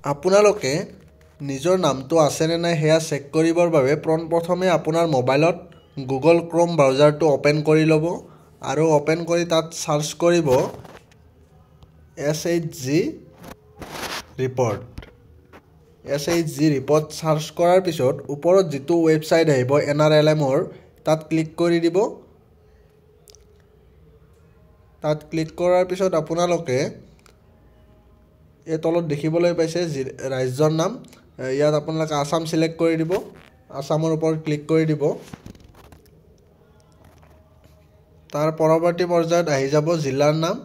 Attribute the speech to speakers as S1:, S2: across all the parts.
S1: আপোনালোকে নিজৰ নামটো আছেনে নাই সেয়া চেক কৰিবৰ বাবে পোনপ্ৰথমে আপোনাৰ মোবাইলত গুগল ক্ৰোম ব্ৰাউজাৰটো অ'পেন কৰি ল'ব আৰু অ'পেন কৰি তাত চাৰ্চ কৰিব SHG report. SHG report search কৰাৰ পিছত ওপৰত যিটো ৱেবছাইট আহিব NRLMৰ তাত ক্লিক কৰি দিব। তাত ক্লিক কৰাৰ পিছত আপোনালোকে এই তলত দেখিবলৈ পাইছে ৰাজ্যৰ নাম, ইয়াত আপোনালোকে আসাম সিলেক্ট কৰি দিব। আসামৰ ওপৰত ক্লিক কৰি দিব। তাৰ পৰৱৰ্তী পৰ্যায়ত আহি যাব জিলাৰ নাম।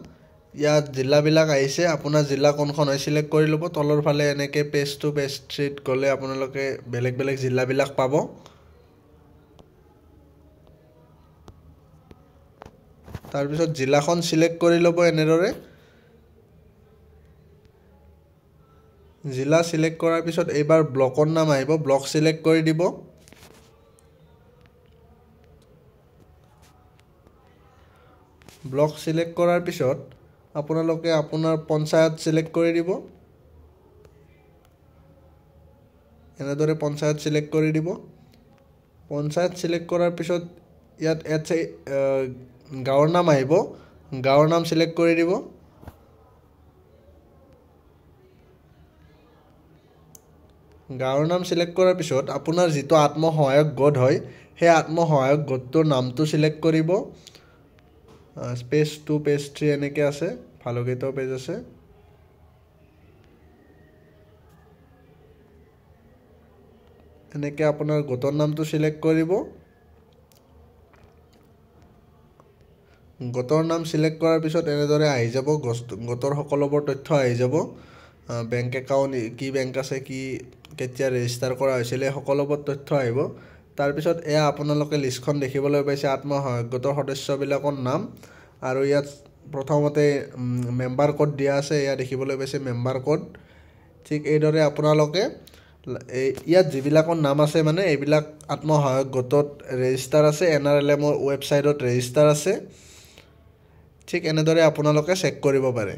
S1: ইয়াত জিলাবিলাক আহিছে, আপোনাৰ জিলা কোনখন হয় সিলেক্ট কৰি ল'ব। তলৰ ফালে এনেকৈ পেজ টু পেজ 3ত গ'লে আপোনালোকে বেলেগ বেলেগ জিলাবিলাক পাব। তাৰপিছত জিলাখন সিলেক্ট কৰি ল'ব এনেদৰে। জিলা সিলেক্ট কৰাৰ পিছত এইবাৰ ব্লকৰ নাম আহিব, ব্লক সিলেক্ট কৰি দিব। ব্লক সিলেক্ট কৰাৰ পিছত আপোনালোকে আপোনাৰ পঞ্চায়ত সিলেক্ট কৰি দিব। এনেদৰে পঞ্চায়ত সিলেক্ট কৰি দিব। পঞ্চায়ত সিলেক্ট কৰাৰ পিছত ইয়াত গাঁৱৰ নাম আহিব, গাঁৱৰ নাম সিলেক্ট কৰি দিব। গাঁৱৰ নাম সিলেক্ট কৰাৰ পিছত আপোনাৰ যিটো আত্মসহায়ক গোট হয় সেই আত্মসহায়ক গোটটোৰ নামটো সিলেক্ট কৰিব। পেজ 2 পেজ 3 এনেকৈ আছে, ভালকেইটাও পেজ আছে। এনেকৈ আপোনাৰ গোটৰ নামটো সিলেক্ট কৰিব। গোটৰ নাম সিলেক্ট কৰাৰ পিছত এনেদৰে আহি যাব, গোটৰ সকলোবোৰ তথ্য আহি যাব। বেংক একাউণ্ট, কি বেংক আছে, কি কেতিয়া ৰেজিষ্টাৰ কৰা হৈছিলে, সকলোবোৰ তথ্য আহিব। তাৰপিছত এয়া আপোনালোকে লিষ্টখন দেখিবলৈ পাইছে আত্মসহায়ক গোটৰ সদস্যবিলাকৰ নাম, আৰু ইয়াত প্ৰথমতে মেম্বাৰ কোড দিয়া আছে, এয়া দেখিবলৈ পাইছে মেম্বাৰ কোড। ঠিক এইদৰে আপোনালোকে ইয়াত যিবিলাকৰ নাম আছে মানে এইবিলাক আত্মসহায়ক গোটত ৰেজিষ্টাৰ আছে, NRLMৰ ৱেবছাইটত ৰেজিষ্টাৰ আছে। ঠিক এনেদৰে আপোনালোকে চেক কৰিব পাৰে।